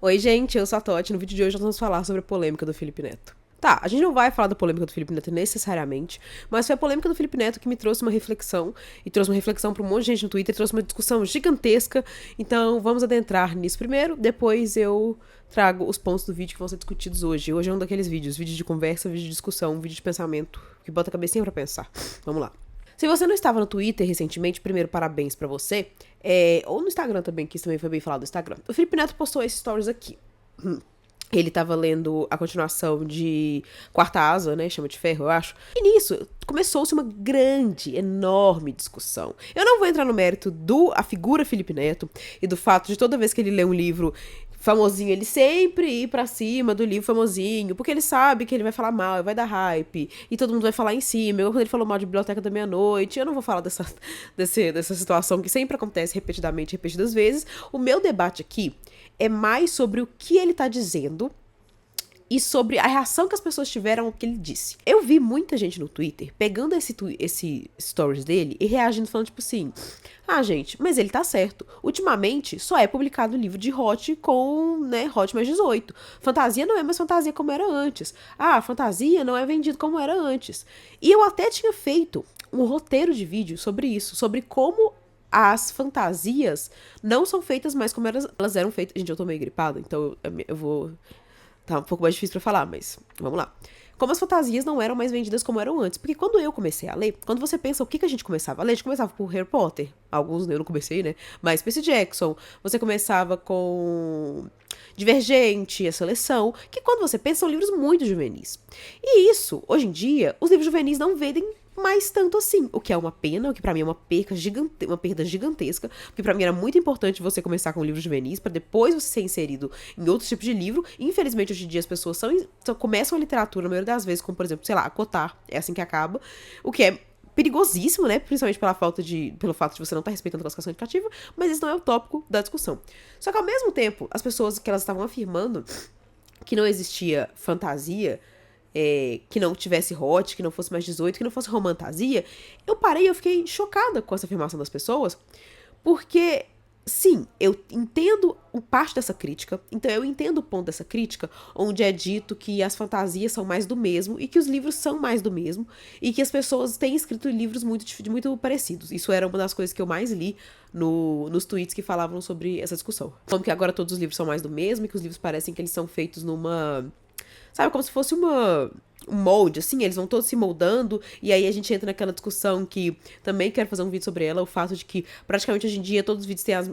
Oi, gente, eu sou a Toti. No vídeo de hoje nós vamos falar sobre a polêmica do Felipe Neto. Tá, a gente não vai falar da polêmica do Felipe Neto necessariamente, mas foi a polêmica do Felipe Neto que me trouxe uma reflexão, e trouxe uma reflexão pra um monte de gente no Twitter, e trouxe uma discussão gigantesca, então vamos adentrar nisso primeiro, depois eu trago os pontos do vídeo que vão ser discutidos hoje. Hoje é um daqueles vídeos, vídeo de conversa, vídeo de discussão, vídeo de pensamento, que bota a cabecinha pra pensar. Vamos lá. Se você não estava no Twitter recentemente, primeiro, parabéns pra você, ou no Instagram também, que isso também foi bem falado no Instagram. O Felipe Neto postou esses stories aqui. Ele tava lendo a continuação de Quarta Asa, né? Chama de Ferro, eu acho. E nisso, começou-se uma grande, enorme discussão. Eu não vou entrar no mérito a figura Felipe Neto e do fato de toda vez que ele lê um livro famosinho, ele sempre ir pra cima do livro famosinho, porque ele sabe que ele vai falar mal, vai dar hype, e todo mundo vai falar em cima. Igual quando ele falou mal de Biblioteca da Meia-Noite, eu não vou falar dessa situação que sempre acontece repetidas vezes. O meu debate aqui é mais sobre o que ele tá dizendo e sobre a reação que as pessoas tiveram ao que ele disse. Eu vi muita gente no Twitter pegando esse stories dele e reagindo falando tipo assim: ah, gente, mas ele tá certo. Ultimamente só é publicado livro de hot com, né, hot mais 18. Fantasia não é mais fantasia como era antes. Ah, fantasia não é vendido como era antes. E eu até tinha feito um roteiro de vídeo sobre isso, sobre como as fantasias não são feitas mais como elas eram feitas. Gente, eu tô meio gripada, então eu vou... Tá um pouco mais difícil pra falar, mas vamos lá. Como as fantasias não eram mais vendidas como eram antes. Porque quando eu comecei a ler, quando você pensa o que a gente começava a ler, a gente começava por Harry Potter. Alguns eu não comecei, né? Mas Percy Jackson. Você começava com Divergente, A Seleção. Que quando você pensa, são livros muito juvenis. E isso, hoje em dia, os livros juvenis não vendem mais tanto assim, o que é uma pena, o que pra mim é uma perda gigantesca, porque pra mim era muito importante você começar com livros juvenis pra depois você ser inserido em outros tipos de livro. Infelizmente hoje em dia as pessoas começam a literatura na maioria das vezes, como por exemplo, sei lá, a Cotar, é assim que acaba, o que é perigosíssimo, né, principalmente pelo fato de você não estar respeitando a classificação indicativa, mas isso não é o tópico da discussão. Só que ao mesmo tempo, as pessoas que elas estavam afirmando que não existia fantasia, que não tivesse hot, que não fosse mais 18, que não fosse romantasia, eu parei e eu fiquei chocada com essa afirmação das pessoas, porque, sim, eu entendo parte dessa crítica, então eu entendo o ponto dessa crítica, onde é dito que as fantasias são mais do mesmo, e que os livros são mais do mesmo, e que as pessoas têm escrito livros muito parecidos. Isso era uma das coisas que eu mais li nos tweets que falavam sobre essa discussão. Como que agora todos os livros são mais do mesmo, e que os livros parecem que eles são feitos numa... Sabe, como se fosse um molde, assim, eles vão todos se moldando, e aí a gente entra naquela discussão que também quero fazer um vídeo sobre ela, o fato de que praticamente hoje em dia todos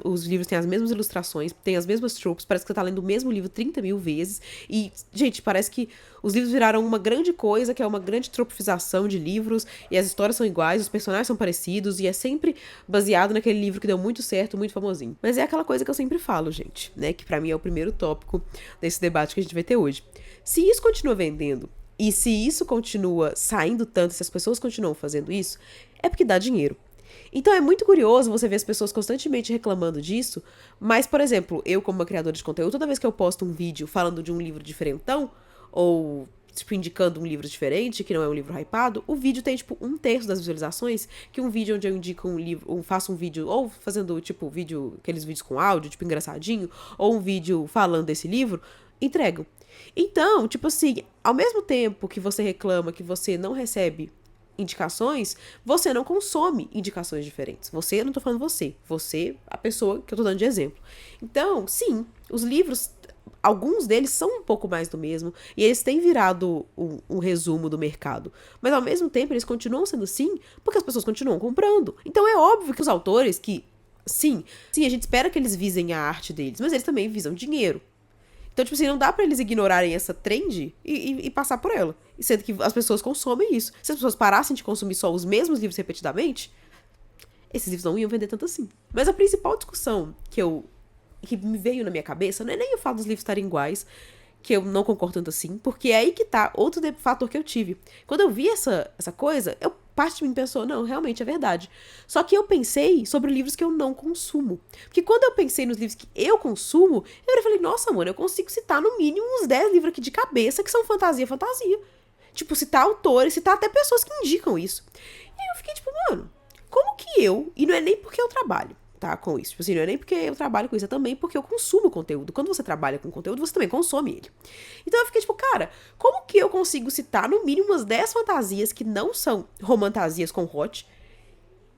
os livros têm as mesmas ilustrações, têm as mesmas tropes, parece que você tá lendo o mesmo livro 30 mil vezes, e, gente, parece que os livros viraram uma grande coisa, que é uma grande tropização de livros, e as histórias são iguais, os personagens são parecidos, e é sempre baseado naquele livro que deu muito certo, muito famosinho. Mas é aquela coisa que eu sempre falo, gente, né, que pra mim é o primeiro tópico desse debate que a gente vai ter hoje. Se isso continua vendendo, e se isso continua saindo tanto, se as pessoas continuam fazendo isso, é porque dá dinheiro. Então é muito curioso você ver as pessoas constantemente reclamando disso, mas, por exemplo, eu como uma criadora de conteúdo, toda vez que eu posto um vídeo falando de um livro diferentão, ou, tipo, indicando um livro diferente, que não é um livro hypado, o vídeo tem, tipo, 1/3 das visualizações, que um vídeo onde eu indico um livro, ou faço um vídeo, ou fazendo, tipo, aqueles vídeos com áudio, tipo, engraçadinho, ou um vídeo falando desse livro, entregam. Então, tipo assim, ao mesmo tempo que você reclama que você não recebe indicações, você não consome indicações diferentes. Você, eu não tô falando você, a pessoa que eu tô dando de exemplo. Então, sim, os livros, alguns deles são um pouco mais do mesmo, e eles têm virado um resumo do mercado. Mas ao mesmo tempo, eles continuam sendo assim, porque as pessoas continuam comprando. Então é óbvio que os autores que, sim, a gente espera que eles visem a arte deles, mas eles também visam dinheiro. Então, tipo assim, não dá pra eles ignorarem essa trend e passar por ela. Sendo que as pessoas consomem isso. Se as pessoas parassem de consumir só os mesmos livros repetidamente, esses livros não iam vender tanto assim. Mas a principal discussão que me veio na minha cabeça não é nem o fato dos livros estarem iguais, que eu não concordo tanto assim, porque é aí que tá outro fator que eu tive. Quando eu vi essa coisa, parte de mim pensou, não, realmente é verdade. Só que eu pensei sobre livros que eu não consumo. Porque quando eu pensei nos livros que eu consumo, eu falei, nossa, mano, eu consigo citar no mínimo uns 10 livros aqui de cabeça que são fantasia. Tipo, citar autores, citar até pessoas que indicam isso. E aí eu fiquei tipo, mano, como que e não é nem porque eu trabalho, tá, com isso. Tipo assim, não é nem porque eu trabalho com isso, é também porque eu consumo conteúdo. Quando você trabalha com conteúdo, você também consome ele. Então eu fiquei tipo, cara, como que eu consigo citar no mínimo umas 10 fantasias que não são romantasias com hot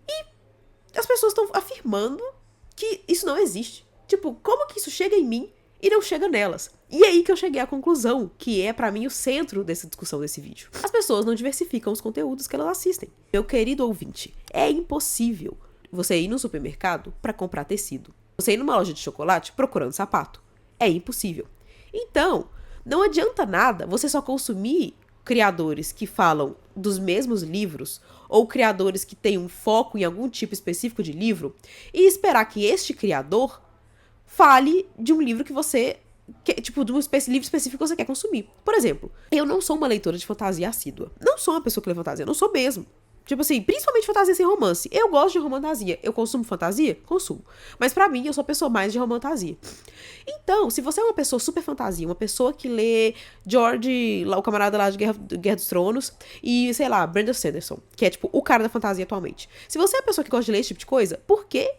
e as pessoas estão afirmando que isso não existe? Tipo, como que isso chega em mim e não chega nelas? E é aí que eu cheguei à conclusão, que é pra mim o centro dessa discussão desse vídeo. As pessoas não diversificam os conteúdos que elas assistem. Meu querido ouvinte, é impossível você ir no supermercado pra comprar tecido. Você ir numa loja de chocolate procurando sapato. É impossível. Então, não adianta nada você só consumir criadores que falam dos mesmos livros ou criadores que têm um foco em algum tipo específico de livro e esperar que este criador fale de um livro que você tipo, de um livro específico que você quer consumir. Por exemplo, eu não sou uma leitora de fantasia assídua. Não sou uma pessoa que lê fantasia, não sou mesmo. Tipo assim, principalmente fantasia sem romance. Eu gosto de romantasia. Eu consumo fantasia? Consumo. Mas pra mim, eu sou a pessoa mais de romantasia. Então, se você é uma pessoa super fantasia, uma pessoa que lê George, lá, o camarada lá de Guerra dos Tronos, e, sei lá, Brandon Sanderson, que é, tipo, o cara da fantasia atualmente. Se você é a pessoa que gosta de ler esse tipo de coisa, por que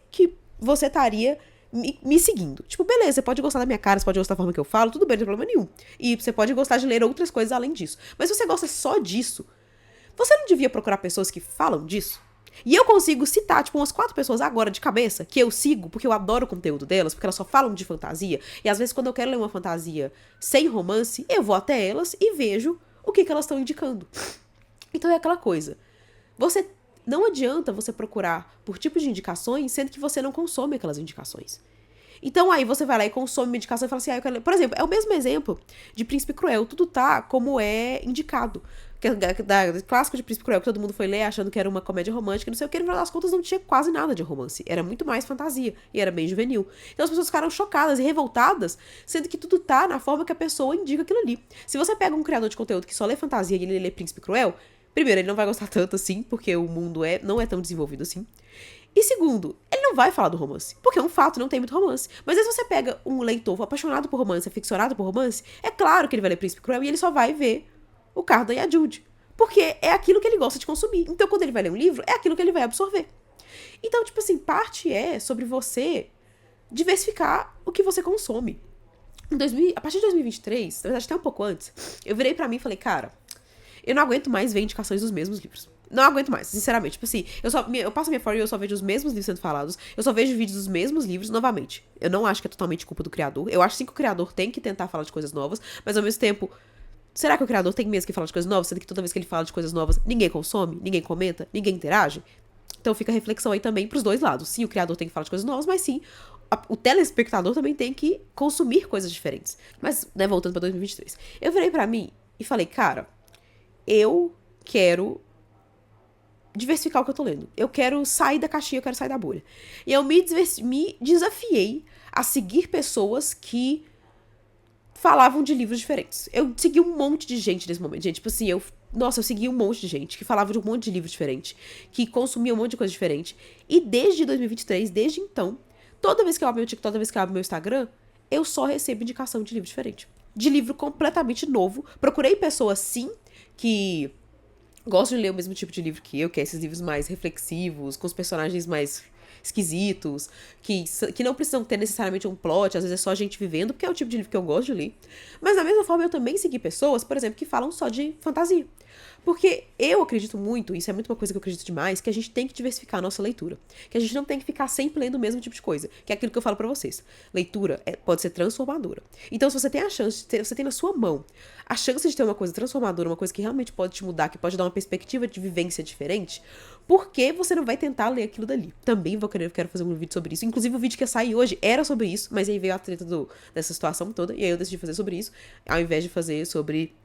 você estaria me seguindo? Tipo, beleza, você pode gostar da minha cara, você pode gostar da forma que eu falo, tudo bem, não tem problema nenhum. E você pode gostar de ler outras coisas além disso. Mas se você gosta só disso, você não devia procurar pessoas que falam disso? E eu consigo citar, tipo, umas 4 pessoas agora de cabeça que eu sigo, porque eu adoro o conteúdo delas, porque elas só falam de fantasia. E às vezes, quando eu quero ler uma fantasia sem romance, eu vou até elas e vejo o que elas estão indicando. Então é aquela coisa. Não adianta você procurar por tipo de indicações, sendo que você não consome aquelas indicações. Então aí você vai lá e consome uma indicação e fala assim, eu quero ler. Por exemplo, é o mesmo exemplo de Príncipe Cruel. Tudo tá como é indicado. Clássico de Príncipe Cruel, que todo mundo foi ler achando que era uma comédia romântica, não sei o que, no final das contas não tinha quase nada de romance. Era muito mais fantasia. E era bem juvenil. Então as pessoas ficaram chocadas e revoltadas, sendo que tudo tá na forma que a pessoa indica aquilo ali. Se você pega um criador de conteúdo que só lê fantasia e ele lê Príncipe Cruel, primeiro, ele não vai gostar tanto assim, porque o mundo não é tão desenvolvido assim. E segundo, ele não vai falar do romance, porque é um fato, não tem muito romance. Mas aí se você pega um leitor apaixonado por romance, aficionado por romance, é claro que ele vai ler Príncipe Cruel e ele só vai ver o Cardan e a Jude. Porque é aquilo que ele gosta de consumir. Então, quando ele vai ler um livro, é aquilo que ele vai absorver. Então, tipo assim, parte é sobre você diversificar o que você consome. A partir de 2023, na verdade até um pouco antes, eu virei pra mim e falei, cara, eu não aguento mais ver indicações dos mesmos livros. Não aguento mais, sinceramente. Tipo assim, eu passo a minha For You e eu só vejo os mesmos livros sendo falados. Eu só vejo vídeos dos mesmos livros, novamente. Eu não acho que é totalmente culpa do criador. Eu acho sim que o criador tem que tentar falar de coisas novas, mas ao mesmo tempo, será que o criador tem mesmo que falar de coisas novas? Sendo que toda vez que ele fala de coisas novas, ninguém consome, ninguém comenta, ninguém interage? Então fica a reflexão aí também pros dois lados. Sim, o criador tem que falar de coisas novas, mas sim, o telespectador também tem que consumir coisas diferentes. Mas, né, voltando pra 2023. Eu virei pra mim e falei, cara, eu quero diversificar o que eu tô lendo. Eu quero sair da caixinha, eu quero sair da bolha. E eu me desafiei a seguir pessoas que falavam de livros diferentes. Eu segui um monte de gente nesse momento. Gente, tipo assim, eu segui um monte de gente que falava de um monte de livros diferentes, que consumia um monte de coisa diferente. E desde 2023, desde então, toda vez que eu abro meu TikTok, toda vez que eu abro meu Instagram, eu só recebo indicação de livro diferente. De livro completamente novo. Procurei pessoas, sim, que gostam de ler o mesmo tipo de livro que eu, que é esses livros mais reflexivos, com os personagens mais esquisitos, que não precisam ter necessariamente um plot, às vezes é só gente vivendo, porque é o tipo de livro que eu gosto de ler. Mas da mesma forma eu também segui pessoas, por exemplo, que falam só de fantasia. Porque eu acredito muito, isso é muito uma coisa que eu acredito demais, que a gente tem que diversificar a nossa leitura. Que a gente não tem que ficar sempre lendo o mesmo tipo de coisa. Que é aquilo que eu falo pra vocês. Leitura pode ser transformadora. Então, se você tem a chance, você tem na sua mão a chance de ter uma coisa transformadora, uma coisa que realmente pode te mudar, que pode dar uma perspectiva de vivência diferente, por que você não vai tentar ler aquilo dali? Também quero fazer um vídeo sobre isso. Inclusive, o vídeo que ia sair hoje era sobre isso, mas aí veio a treta dessa situação toda, e aí eu decidi fazer sobre isso, ao invés de fazer sobre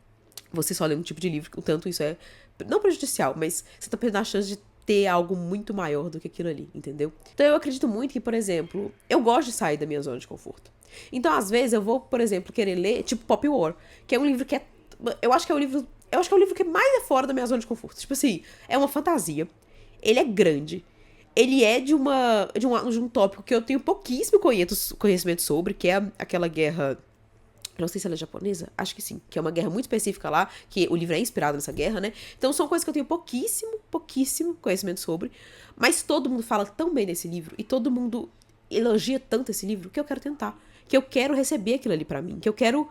você só ler um tipo de livro, o tanto isso é não prejudicial, mas você tá perdendo a chance de ter algo muito maior do que aquilo ali, entendeu? Então eu acredito muito que, por exemplo, eu gosto de sair da minha zona de conforto. Então, às vezes, eu vou, por exemplo, querer ler, tipo, Pop War, que é um livro que eu acho que é o livro que mais é fora da minha zona de conforto. Tipo assim, é uma fantasia, ele é grande, ele é de um tópico que eu tenho pouquíssimo conhecimento sobre, que é aquela guerra Não sei se ela é japonesa, acho que sim, que é uma guerra muito específica lá, que o livro é inspirado nessa guerra, né? Então são coisas que eu tenho pouquíssimo conhecimento sobre, mas todo mundo fala tão bem desse livro, e todo mundo elogia tanto esse livro, que eu quero tentar, que eu quero receber aquilo ali pra mim, que eu quero,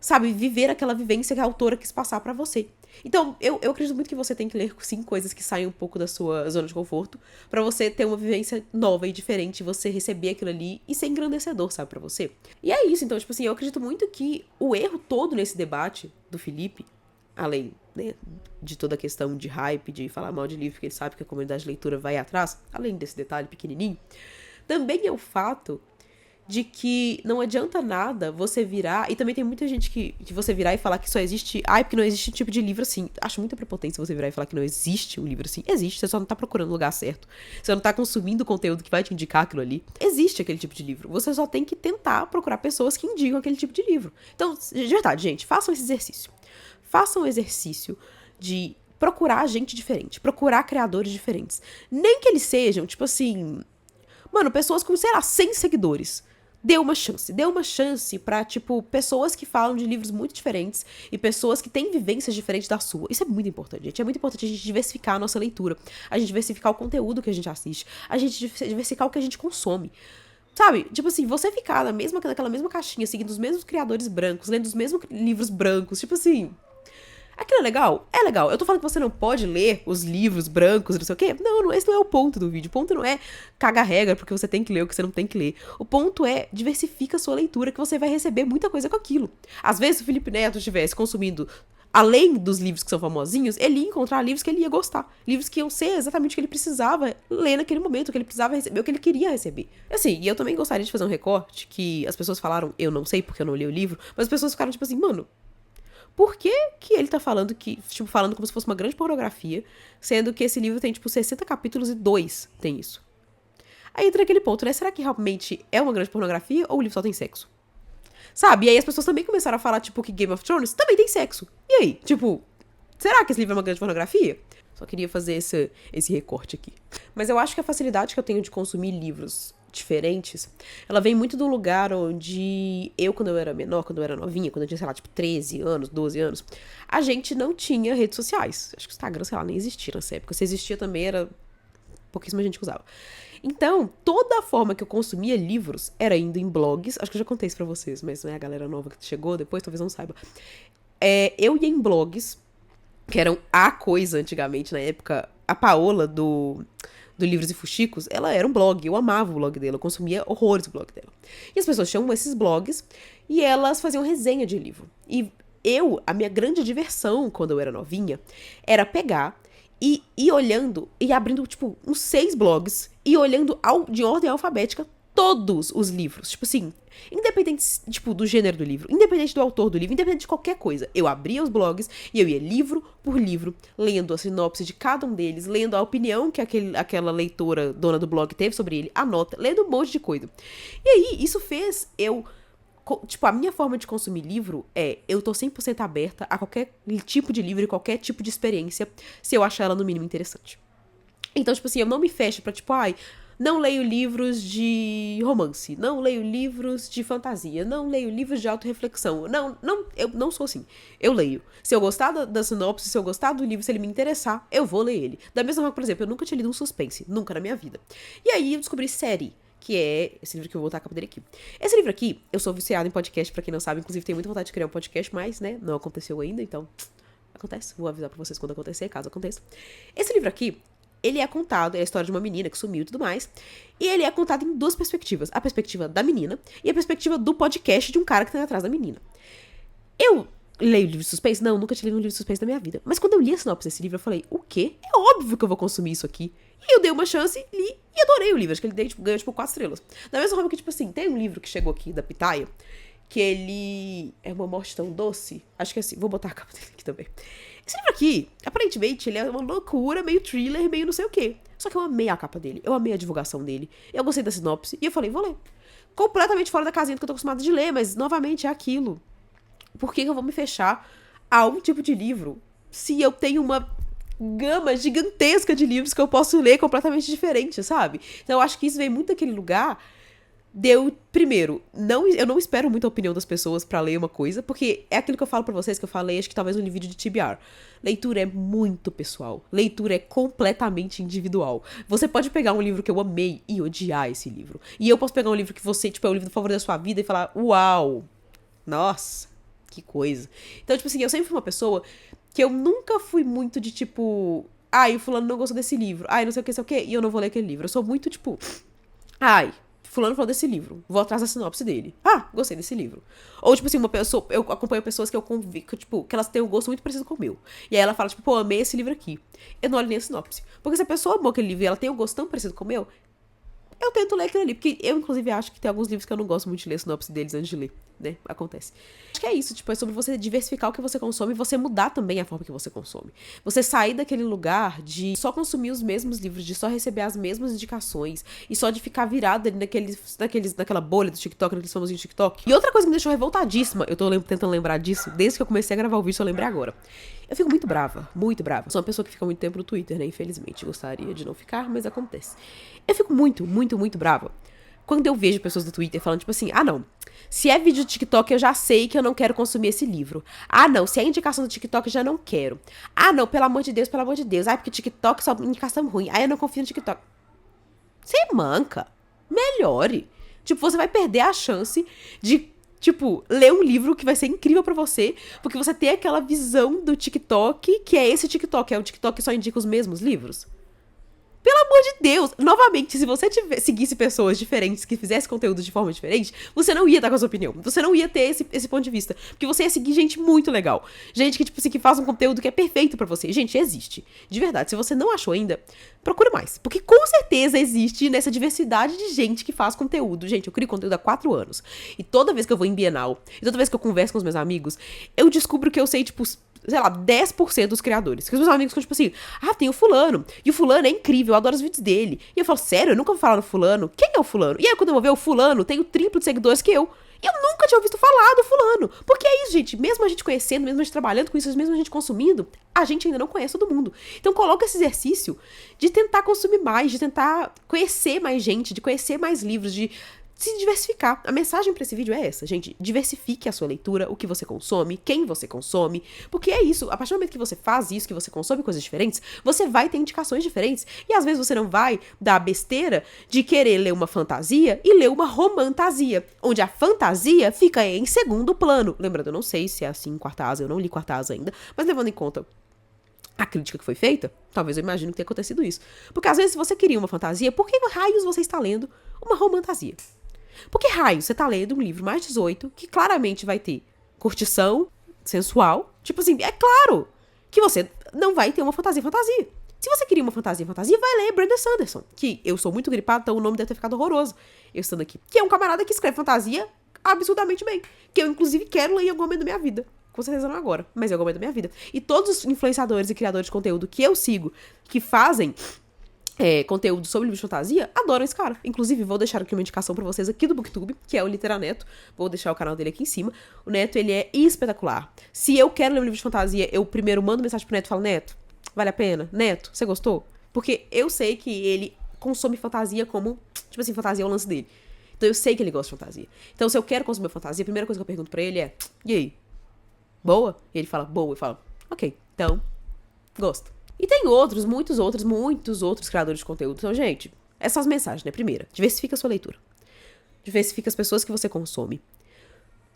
sabe, viver aquela vivência que a autora quis passar pra você. Então, eu acredito muito que você tem que ler, sim, coisas que saem um pouco da sua zona de conforto, pra você ter uma vivência nova e diferente, você receber aquilo ali e ser engrandecedor, sabe, pra você. E é isso, então, tipo assim, eu acredito muito que o erro todo nesse debate do Felipe, além, né, de toda a questão de hype, de falar mal de livro, porque ele sabe que a comunidade de leitura vai atrás, além desse detalhe pequenininho, também é o fato de que não adianta nada você virar, e também tem muita gente que você virar e falar que só existe, porque não existe tipo de livro assim. Acho muita prepotência você virar e falar que não existe um livro assim. Existe, você só não tá procurando o lugar certo. Você não tá consumindo conteúdo que vai te indicar aquilo ali. Existe aquele tipo de livro. Você só tem que tentar procurar pessoas que indicam aquele tipo de livro. Então, de verdade, gente, façam esse exercício. Façam o exercício de procurar gente diferente, procurar criadores diferentes. Nem que eles sejam, tipo assim, mano, pessoas com, sei lá, 100 seguidores. Dê uma chance pra, tipo, pessoas que falam de livros muito diferentes e pessoas que têm vivências diferentes da sua. Isso é muito importante, gente. É muito importante a gente diversificar a nossa leitura, a gente diversificar o conteúdo que a gente assiste, a gente diversificar o que a gente consome. Sabe? Tipo assim, você ficar naquela mesma caixinha, seguindo os mesmos criadores brancos, lendo os mesmos livros brancos, tipo assim, aquilo é legal? É legal. Eu tô falando que você não pode ler os livros brancos, não sei o quê. Não, esse não é o ponto do vídeo. O ponto não é cagar regra porque você tem que ler o que você não tem que ler. O ponto é diversifica a sua leitura, que você vai receber muita coisa com aquilo. Às vezes, se o Felipe Neto estivesse consumindo, além dos livros que são famosinhos, ele ia encontrar livros que ele ia gostar. Livros que iam ser exatamente o que ele precisava ler naquele momento, o que ele precisava receber, o que ele queria receber. Assim, e eu também gostaria de fazer um recorte que as pessoas falaram, eu não sei porque eu não li o livro, mas as pessoas ficaram tipo assim, mano, por que que ele tá falando falando como se fosse uma grande pornografia, sendo que esse livro tem, 60 capítulos e 2 tem isso? Aí entra aquele ponto, né? Será que realmente é uma grande pornografia ou o livro só tem sexo? Sabe? E aí as pessoas também começaram a falar, que Game of Thrones também tem sexo. E aí? Será que esse livro é uma grande pornografia? Só queria fazer esse recorte aqui. Mas eu acho que a facilidade que eu tenho de consumir livros diferentes, ela vem muito do lugar onde quando eu era menor, quando eu era novinha, quando eu tinha, sei lá, 13 anos, 12 anos, a gente não tinha redes sociais. Acho que o Instagram, sei lá, nem existia nessa época. Se existia também, era pouquíssima gente que usava. Então, toda a forma que eu consumia livros era indo em blogs. Acho que eu já contei isso pra vocês, mas não é a galera nova que chegou depois, talvez não saiba. Eu ia em blogs, que eram a coisa antigamente, na época. A Paola, do Livros e Fuxicos, ela era um blog, eu amava o blog dela, eu consumia horrores o blog dela. E as pessoas tinham esses blogs e elas faziam resenha de livro. E a minha grande diversão quando eu era novinha, era pegar e ir olhando e abrindo, uns 6 blogs e olhando de ordem alfabética todos os livros. Tipo assim, independente, do gênero do livro, independente do autor do livro, independente de qualquer coisa. Eu abria os blogs e eu ia livro por livro, lendo a sinopse de cada um deles, lendo a opinião que aquela leitora, dona do blog, teve sobre ele, a nota, lendo um monte de coisa. E aí, isso fez a minha forma de consumir livro eu tô 100% aberta a qualquer tipo de livro e qualquer tipo de experiência, se eu achar ela no mínimo interessante. Então, eu não me fecho pra, não leio livros de romance, não leio livros de fantasia, não leio livros de autorreflexão. Eu não sou assim. Eu leio. Se eu gostar da sinopse, se eu gostar do livro, se ele me interessar, eu vou ler ele. Da mesma forma, por exemplo, eu nunca tinha lido um suspense, nunca na minha vida. E aí eu descobri série, que é esse livro que eu vou botar a capa dele aqui. Esse livro aqui, eu sou viciada em podcast, pra quem não sabe, inclusive tenho muita vontade de criar um podcast, mas, né, não aconteceu ainda, então acontece. Vou avisar pra vocês quando acontecer, caso aconteça. Esse livro aqui, ele é contado, é a história de uma menina que sumiu e tudo mais, e ele é contado em 2 perspectivas. A perspectiva da menina e a perspectiva do podcast de um cara que tá atrás da menina. Eu leio livro de suspense? Não, nunca tinha lido um livro de suspense na minha vida. Mas quando eu li a sinopse desse livro, eu falei, o quê? É óbvio que eu vou consumir isso aqui. E eu dei uma chance, li e adorei o livro. Acho que ele ganhou, 4 estrelas. Da mesma forma que, tem um livro que chegou aqui, da Pitaia, que ele é Uma Morte Tão Doce. Acho que é assim, vou botar a capa dele aqui também. Esse livro aqui, aparentemente, ele é uma loucura, meio thriller, meio não sei o quê. Só que eu amei a capa dele, eu amei a divulgação dele, eu gostei da sinopse, e eu falei, vou ler. Completamente fora da casinha do que eu tô acostumada de ler, mas, novamente, é aquilo. Por que eu vou me fechar a um tipo de livro se eu tenho uma gama gigantesca de livros que eu posso ler completamente diferente, sabe? Então eu acho que isso vem muito daquele lugar Primeiro, eu não espero muito a opinião das pessoas pra ler uma coisa, porque é aquilo que eu falo pra vocês, que eu falei, acho que talvez no vídeo de TBR. Leitura é muito pessoal. Leitura é completamente individual. Você pode pegar um livro que eu amei e odiar esse livro. E eu posso pegar um livro que você, tipo, é o livro favorito da sua vida e falar, uau, nossa, que coisa. Então, tipo assim, eu sempre fui uma pessoa que eu nunca fui muito de, tipo, ai, o fulano não gostou desse livro, ai, não sei o que, e eu não vou ler aquele livro. Eu sou muito, tipo, ai, fulano falou desse livro, vou atrás da sinopse dele. Ah, gostei desse livro. Ou, tipo assim, uma pessoa, eu acompanho pessoas que eu convico, tipo, que elas têm um gosto muito parecido com o meu. E aí ela fala, tipo, pô, amei esse livro aqui. Eu não olho nem a sinopse. Porque se a pessoa amou aquele livro e ela tem um gosto tão parecido com o meu, eu tento ler aquilo ali. Porque eu, inclusive, acho que tem alguns livros que eu não gosto muito de ler a sinopse deles antes de ler, né? Acontece. Acho que é isso, tipo, é sobre você diversificar o que você consome e você mudar também a forma que você consome. Você sair daquele lugar de só consumir os mesmos livros, de só receber as mesmas indicações e só de ficar virado ali naquela bolha do TikTok, naqueles famosinhos do TikTok. E outra coisa que me deixou revoltadíssima, eu tô tentando lembrar disso, desde que eu comecei a gravar o vídeo, eu lembrei agora. Eu fico muito brava, muito brava. Sou uma pessoa que fica muito tempo no Twitter, né? Infelizmente. Gostaria de não ficar, mas acontece. Eu fico muito, muito, muito brava quando eu vejo pessoas do Twitter falando, tipo assim, ah, não, se é vídeo do TikTok, eu já sei que eu não quero consumir esse livro. Ah, não, se é indicação do TikTok, eu já não quero. Ah, não, pelo amor de Deus, pelo amor de Deus. Ah, porque TikTok só indicação ruim. Ah, eu não confio no TikTok. Você manca. Melhore. Tipo, você vai perder a chance de, tipo, ler um livro que vai ser incrível pra você, porque você tem aquela visão do TikTok, que é esse TikTok, é o TikTok que só indica os mesmos livros. Pelo amor de Deus! Novamente, se você seguisse pessoas diferentes que fizessem conteúdo de forma diferente, você não ia estar com a sua opinião. Você não ia ter esse ponto de vista. Porque você ia seguir gente muito legal. Gente que, tipo assim, que faz um conteúdo que é perfeito pra você. Gente, existe. De verdade, se você não achou ainda, procura mais. Porque com certeza existe nessa diversidade de gente que faz conteúdo. Gente, eu crio conteúdo há 4 anos. E toda vez que eu vou em Bienal, e toda vez que eu converso com os meus amigos, eu descubro que eu sei, tipo, sei lá, 10% dos criadores. Que os meus amigos ficam tipo assim, ah, tem o fulano. E o fulano é incrível, eu adoro os vídeos dele. E eu falo, sério? Eu nunca vou falar no fulano? Quem é o fulano? E aí quando eu vou ver o fulano, tem o triplo de seguidores que eu. E eu nunca tinha ouvido falar do fulano. Porque é isso, gente. Mesmo a gente conhecendo, mesmo a gente trabalhando com isso, mesmo a gente consumindo, a gente ainda não conhece todo mundo. Então coloca esse exercício de tentar consumir mais, de tentar conhecer mais gente, de conhecer mais livros, de se diversificar. A mensagem pra esse vídeo é essa, gente. Diversifique a sua leitura, o que você consome, quem você consome. Porque é isso, a partir do momento que você faz isso, que você consome coisas diferentes, você vai ter indicações diferentes. E às vezes você não vai dar a besteira de querer ler uma fantasia e ler uma romantasia, onde a fantasia fica em segundo plano. Lembrando, eu não sei se é assim em Quarta Asa, eu não li Quarta Asa ainda, mas levando em conta a crítica que foi feita, talvez eu imagino que tenha acontecido isso. Porque às vezes se você queria uma fantasia, por que raios você está lendo uma romantasia? Porque raio, você tá lendo um livro mais 18 que claramente vai ter curtição sensual. Tipo assim, é claro que você não vai ter uma fantasia. Se você queria uma fantasia, vai ler Brandon Sanderson. Que eu sou muito gripado, então o nome deve ter ficado horroroso eu estando aqui. Que é um camarada que escreve fantasia absurdamente bem. Que eu, inclusive, quero ler em algum momento da minha vida. Com certeza não agora, mas em algum momento da minha vida. E todos os influenciadores e criadores de conteúdo que eu sigo, que fazem conteúdo sobre livro de fantasia, adoram esse cara. Inclusive, vou deixar aqui uma indicação pra vocês aqui do BookTube, que é o Literaneto. Vou deixar o canal dele aqui em cima. O Neto, ele é espetacular. Se eu quero ler um livro de fantasia, eu primeiro mando mensagem pro Neto e falo, Neto, vale a pena? Neto, você gostou? Porque eu sei que ele consome fantasia como, tipo assim, fantasia é o lance dele. Então eu sei que ele gosta de fantasia. Então se eu quero consumir fantasia, a primeira coisa que eu pergunto pra ele é, e aí? Boa? E ele fala, boa. Eu falo, ok, então, gosto. E tem muitos outros criadores de conteúdo. Então, gente, essas mensagens, né? Primeira, diversifica a sua leitura. Diversifica as pessoas que você consome.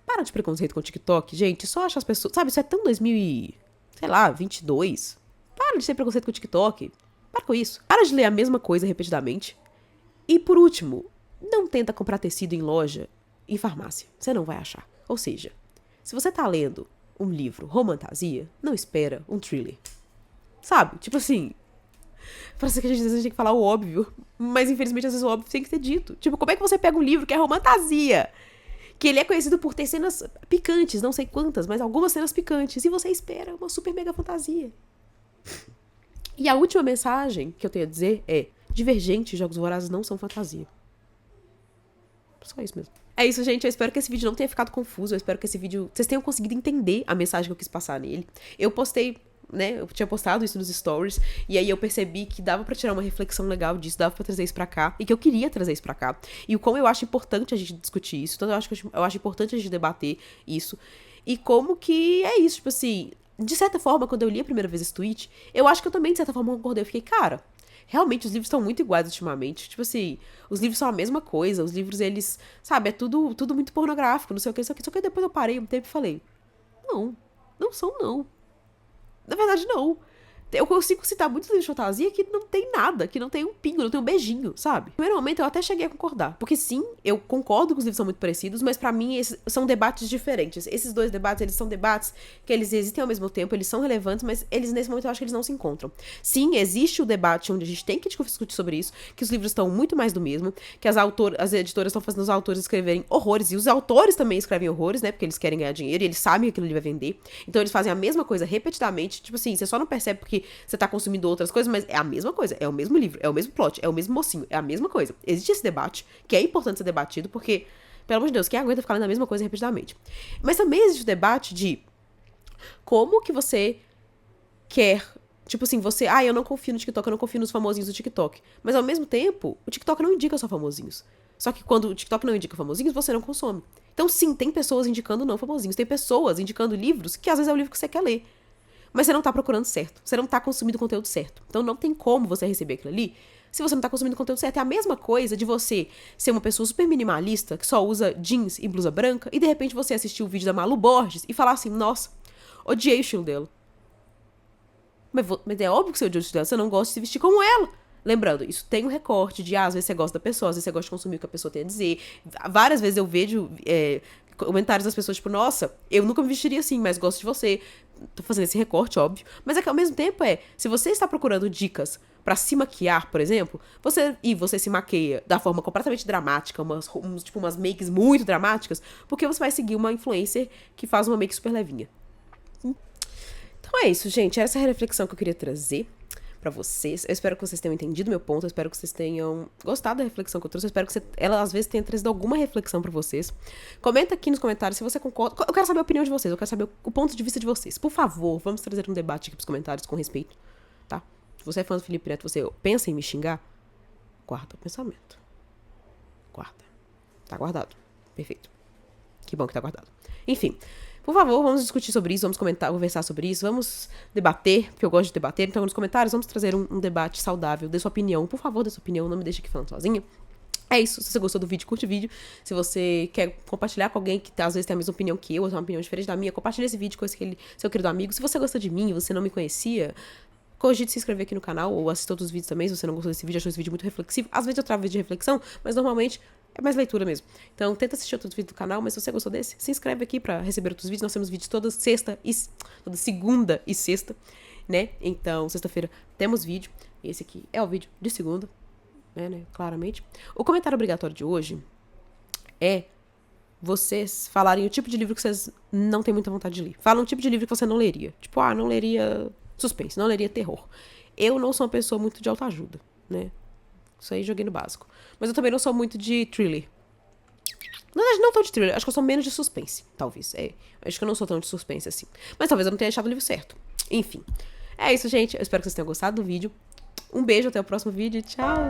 Para de preconceito com o TikTok, gente. Só acha as pessoas... Sabe, isso é tão 2022. Para de ter preconceito com o TikTok. Para com isso. Para de ler a mesma coisa repetidamente. E, por último, não tenta comprar tecido em loja, em farmácia. Você não vai achar. Ou seja, se você tá lendo um livro romantasia, não espera um thriller. Sabe? Tipo assim... Parece que às vezes a gente tem que falar o óbvio. Mas, infelizmente, às vezes o óbvio tem que ser dito. Tipo, como é que você pega um livro que é romantasia? Que ele é conhecido por ter cenas picantes, não sei quantas, mas algumas cenas picantes. E você espera uma super mega fantasia. E a última mensagem que eu tenho a dizer é... Divergente e Jogos Vorazes não são fantasia. Só isso mesmo. É isso, gente. Eu espero que esse vídeo não tenha ficado confuso. Eu espero que esse vídeo... Vocês tenham conseguido entender a mensagem que eu quis passar nele. Eu postei... né, eu tinha postado isso nos stories, e aí eu percebi que dava pra tirar uma reflexão legal disso, dava pra trazer isso pra cá, e que eu queria trazer isso pra cá. E o como eu acho importante a gente discutir isso, então eu acho importante a gente debater isso, e como que é isso, tipo assim, de certa forma, quando eu li a primeira vez esse tweet, eu acho que eu também, de certa forma, concordei, eu fiquei, cara, realmente os livros estão muito iguais ultimamente, tipo assim, os livros são a mesma coisa, os livros, eles, sabe, é tudo muito pornográfico, não sei o que, só que depois eu parei um tempo e falei, não, não são não. Na verdade, não. Eu consigo citar muitos livros de fantasia que não tem nada, que não tem um pingo, não tem um beijinho, sabe? No primeiro momento eu até cheguei a concordar. Porque sim, eu concordo que os livros são muito parecidos, mas pra mim esses são debates diferentes. Esses dois debates, eles são debates que eles existem ao mesmo tempo, eles são relevantes, mas eles nesse momento eu acho que eles não se encontram. Sim, existe o debate onde a gente tem que discutir sobre isso, que os livros estão muito mais do mesmo, que as editoras estão fazendo os autores escreverem horrores, e os autores também escrevem horrores, né? Porque eles querem ganhar dinheiro e eles sabem que aquilo ali vai vender. Então eles fazem a mesma coisa repetidamente, tipo assim, você só não percebe porque você tá consumindo outras coisas, mas é a mesma coisa, é o mesmo livro, é o mesmo plot, é o mesmo mocinho, é a mesma coisa. Existe esse debate, que é importante ser debatido, porque, pelo amor de Deus, quem aguenta ficar lendo a mesma coisa repetidamente? Mas também existe o debate de como que você quer, tipo assim, eu não confio no TikTok, eu não confio nos famosinhos do TikTok. Mas ao mesmo tempo, o TikTok não indica só famosinhos. Só que quando o TikTok não indica famosinhos, você não consome. Então sim, tem pessoas indicando não famosinhos, tem pessoas indicando livros que às vezes é o livro que você quer ler. Mas você não tá procurando certo. Você não tá consumindo o conteúdo certo. Então não tem como você receber aquilo ali se você não tá consumindo o conteúdo certo. É a mesma coisa de você ser uma pessoa super minimalista, que só usa jeans e blusa branca, e de repente você assistir o vídeo da Malu Borges e falar assim, nossa, odiei o estilo dela. Mas é óbvio que você odiou o estilo dela, você não gosta de se vestir como ela. Lembrando, isso tem um recorte de, às vezes você gosta da pessoa, às vezes você gosta de consumir o que a pessoa tem a dizer. Várias vezes eu vejo comentários das pessoas, tipo, nossa, eu nunca me vestiria assim, mas gosto de você. Tô fazendo esse recorte, óbvio. Mas é que ao mesmo tempo se você está procurando dicas pra se maquiar, por exemplo, você se maqueia da forma completamente dramática, umas makes muito dramáticas, porque você vai seguir uma influencer que faz uma make super levinha. Então é isso, gente. Essa é a reflexão que eu queria trazer pra vocês. Eu espero que vocês tenham entendido meu ponto, eu espero que vocês tenham gostado da reflexão que eu trouxe, eu espero que ela às vezes tenha trazido alguma reflexão pra vocês. Comenta aqui nos comentários se você concorda. Eu quero saber a opinião de vocês, eu quero saber o ponto de vista de vocês. Por favor, vamos trazer um debate aqui pros comentários com respeito, tá? Se você é fã do Felipe Neto, você pensa em me xingar, guarda o pensamento. Guarda. Tá guardado. Perfeito. Que bom que tá guardado. Enfim, por favor, vamos discutir sobre isso, vamos conversar sobre isso, vamos debater, porque eu gosto de debater. Então, nos comentários, vamos trazer um debate saudável. Dê sua opinião, por favor, dê sua opinião, não me deixe aqui falando sozinha. É isso, se você gostou do vídeo, curte o vídeo. Se você quer compartilhar com alguém que às vezes tem a mesma opinião que eu, ou tem uma opinião diferente da minha, compartilha esse vídeo com seu querido amigo. Se você gosta de mim e você não me conhecia, cogite se inscrever aqui no canal, ou assista outros vídeos também, se você não gostou desse vídeo, achou esse vídeo muito reflexivo. Às vezes eu trago vídeo de reflexão, mas normalmente é mais leitura mesmo. Então, tenta assistir outros vídeos do canal, mas se você gostou desse, se inscreve aqui pra receber outros vídeos. Nós temos vídeos toda segunda e sexta, né? Então, sexta-feira temos vídeo. Esse aqui é o vídeo de segunda, né? Claramente. O comentário obrigatório de hoje é vocês falarem o tipo de livro que vocês não têm muita vontade de ler. Fala um tipo de livro que você não leria. Tipo, não leria suspense, não leria terror. Eu não sou uma pessoa muito de autoajuda, né? Isso aí joguei no básico. Mas eu também não sou muito de thriller. Na verdade, não tão de thriller. Acho que eu sou menos de suspense, talvez. Acho que eu não sou tão de suspense assim. Mas talvez eu não tenha achado o livro certo. Enfim. É isso, gente. Eu espero que vocês tenham gostado do vídeo. Um beijo, até o próximo vídeo. Tchau!